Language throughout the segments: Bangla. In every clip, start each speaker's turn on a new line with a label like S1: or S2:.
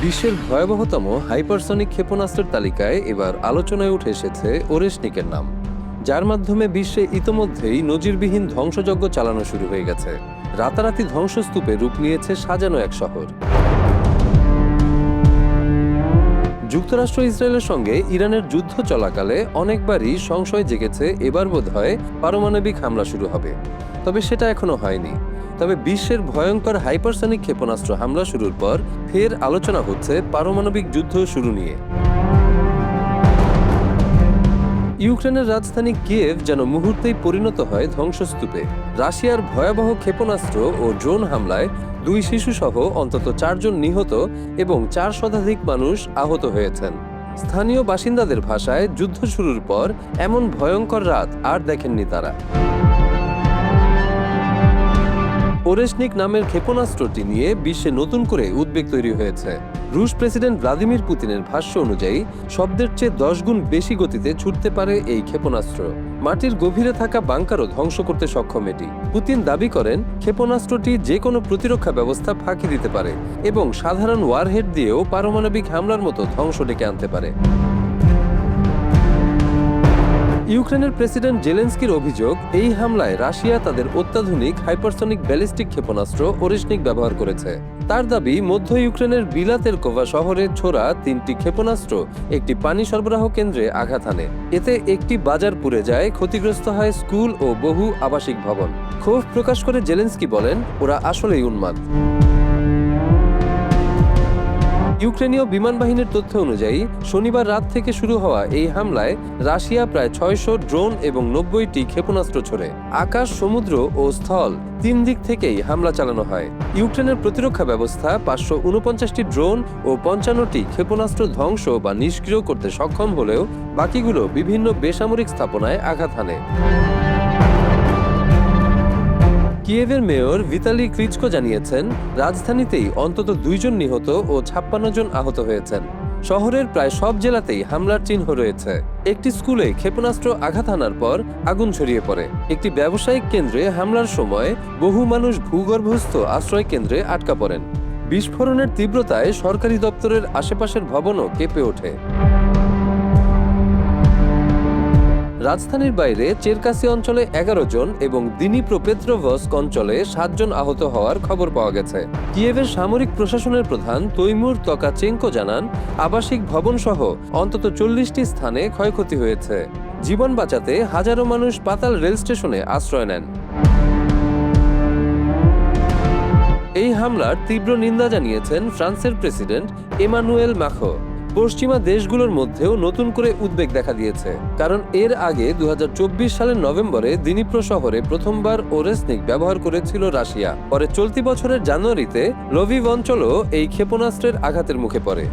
S1: বিশ্বের ভয়াবহতম হাইপারসনিক ক্ষেপণাস্ত্রের তালিকায় এবার আলোচনায় উঠে এসেছে ওরেশনিকের নাম, যার মাধ্যমে বিশ্বে ইতোমধ্যেই নজিরবিহীন ধ্বংসযজ্ঞ চালানো শুরু হয়ে গেছে। রাতারাতি ধ্বংসস্তূপে রূপ নিয়েছে সাজানো এক শহর। যুক্তরাষ্ট্র ইসরায়েলের সঙ্গে ইরানের যুদ্ধ চলাকালে অনেকবারই সংশয় জেগেছে এবার বোধহয় পারমাণবিক হামলা শুরু হবে, তবে সেটা এখনো হয়নি। তবে বিশ্বের ভয়ঙ্কর হাইপারসনিক ক্ষেপণাস্ত্র হামলা শুরুর পর ফের আলোচনা হচ্ছে পারমাণবিক যুদ্ধ শুরু নিয়ে। ইউক্রেনের রাজধানী কিয়েভ যেন মুহূর্তেই পরিণত হয় ধ্বংসস্তূপে। রাশিয়ার ভয়াবহ ক্ষেপণাস্ত্র ও ড্রোন হামলায় 2 শিশুসহ অন্তত 4 জন নিহত এবং 4 শতাধিক মানুষ আহত হয়েছেন। স্থানীয় বাসিন্দাদের ভাষায়, যুদ্ধ শুরুর পর এমন ভয়ঙ্কর রাত আর দেখেননি তারা। ওরেশনিক নামের ক্ষেপণাস্ত্রটি নিয়ে বিশ্বে নতুন করে উদ্বেগ তৈরি হয়েছে। রুশ প্রেসিডেন্ট ভ্লাদিমির পুতিনের ভাষ্য অনুযায়ী শব্দের চেয়ে 10 গুণ বেশি গতিতে ছুটতে পারে এই ক্ষেপণাস্ত্র। মাটির গভীরে থাকা বাংকারও ধ্বংস করতে সক্ষম এটি। পুতিন দাবি করেন ক্ষেপণাস্ত্রটি যে কোনো প্রতিরক্ষা ব্যবস্থা ফাঁকি দিতে পারে এবং সাধারণ ওয়ারহেড দিয়েও পারমাণবিক হামলার মতো ধ্বংস ডেকে আনতে পারে। ইউক্রেনের প্রেসিডেন্ট জেলেনস্কির অভিযোগ, এই হামলায় রাশিয়া তাদের অত্যাধুনিক হাইপারসনিক ব্যালিস্টিক ক্ষেপণাস্ত্র ওরেশনিক ব্যবহার করেছে। তার দাবি, মধ্য ইউক্রেনের বিলাতেরকোভা শহরে ছোড়া 3টি ক্ষেপণাস্ত্র একটি পানি সরবরাহ কেন্দ্রে আঘাত হানে। এতে একটি বাজার পুড়ে যায়, ক্ষতিগ্রস্ত হয় স্কুল ও বহু আবাসিক ভবন। ক্ষোভ প্রকাশ করে জেলেনস্কি বলেন, ওরা আসলেই উন্মাদ। ইউক্রেনীয় বিমান বাহিনীর তথ্য অনুযায়ী শনিবার রাত থেকে শুরু হওয়া এই হামলায় রাশিয়া প্রায় 600 ড্রোন এবং 90টি ক্ষেপণাস্ত্র ছোড়ে। আকাশ, সমুদ্র ও স্থল 3 দিক থেকেই হামলা চালানো হয়। ইউক্রেনের প্রতিরক্ষা ব্যবস্থা 549টি ড্রোন ও 55টি ক্ষেপণাস্ত্র ধ্বংস বা নিষ্ক্রিয় করতে সক্ষম হলেও বাকিগুলো বিভিন্ন বেসামরিক স্থাপনায় আঘাত হানে। কিয়েভের মেয়র ভিতালি ক্লিচকো জানিয়েছেন, রাজধানীতেই অন্তত 2 জন নিহত ও 56 জন আহত হয়েছেন। শহরের প্রায় সব জেলাতেই হামলার চিহ্ন রয়েছে। একটি স্কুলে ক্ষেপণাস্ত্র আঘাত হানার পর আগুন ছড়িয়ে পড়ে। একটি ব্যবসায়িক কেন্দ্রে হামলার সময় বহু মানুষ ভূগর্ভস্থ আশ্রয় কেন্দ্রে আটকা পড়েন। বিস্ফোরণের তীব্রতায় সরকারি দপ্তরের আশেপাশের ভবনও কেঁপে ওঠে। রাজধানীর বাইরে চেরকাসি অঞ্চলে 11 জন এবং দিনিপ্রোপেত্রভস্ক অঞ্চলে 7 জন আহত হওয়ার খবর পাওয়া গেছে। কিয়েভের সামরিক প্রশাসনের প্রধান তৈমুর তকাচেঙ্কো জানান, আবাসিক ভবন সহ অন্তত 40টি স্থানে ক্ষয়ক্ষতি হয়েছে। জীবন বাঁচাতে হাজারো মানুষ পাতাল রেল স্টেশনে আশ্রয় নেন। এই হামলার তীব্র নিন্দা জানিয়েছেন ফ্রান্সের প্রেসিডেন্ট এমানুয়েল মাখো। পশ্চিমা দেশগুলোর মধ্যেও নতুন করে উদ্বেগ দেখা দিয়েছে, কারণ এর আগে 2024 সালের নভেম্বরে দিনিপ্রো শহরে প্রথমবার ওরেশনিক ব্যবহার করেছিল রাশিয়া। পরে চলতি বছরের জানুয়ারিতে লভিভ অঞ্চলও এই ক্ষেপণাস্ত্রের আঘাতের মুখে পড়ে।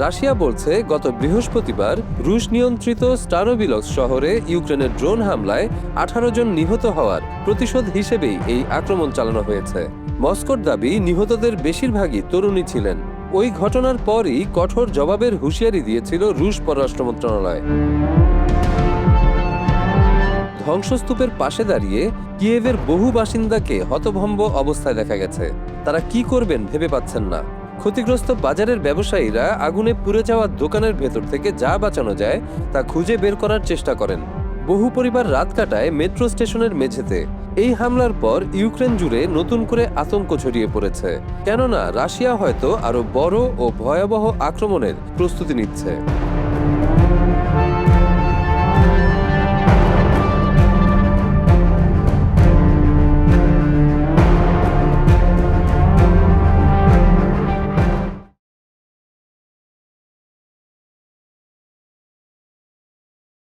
S1: রাশিয়া বলছে, গত বৃহস্পতিবার রুশ নিয়ন্ত্রিত স্টারোবিলস্ক শহরে ইউক্রেনের ড্রোন হামলায় 18 জন নিহত হওয়ার প্রতিশোধ হিসেবেই এই আক্রমণ চালানো হয়েছে। মস্কোর দাবি, নিহতদের বেশিরভাগই তরুণী ছিলেন। ওই ঘটনার পরই কঠোর জবাবের হুঁশিয়ারি দিয়েছিল রুশ পররাষ্ট্র মন্ত্রণালয়। ধ্বংসস্তূপের পাশে দাঁড়িয়ে কিয়েভের বহু বাসিন্দাকে হতভম্ব অবস্থায় দেখা গেছে। তারা কি করবেন ভেবে পাচ্ছেন না। ক্ষতিগ্রস্ত বাজারের ব্যবসায়ীরা আগুনে পুড়ে যাওয়া দোকানের ভেতর থেকে যা বাঁচানো যায় তা খুঁজে বের করার চেষ্টা করেন। বহু পরিবার রাত কাটায় মেট্রো স্টেশনের মেঝেতে। এই হামলার পর ইউক্রেন জুড়ে নতুন করে আতঙ্ক ছড়িয়ে পড়েছে, কেননা রাশিয়া হয়তো আরো বড় ও ভয়াবহ আক্রমণের প্রস্তুতি নিচ্ছে।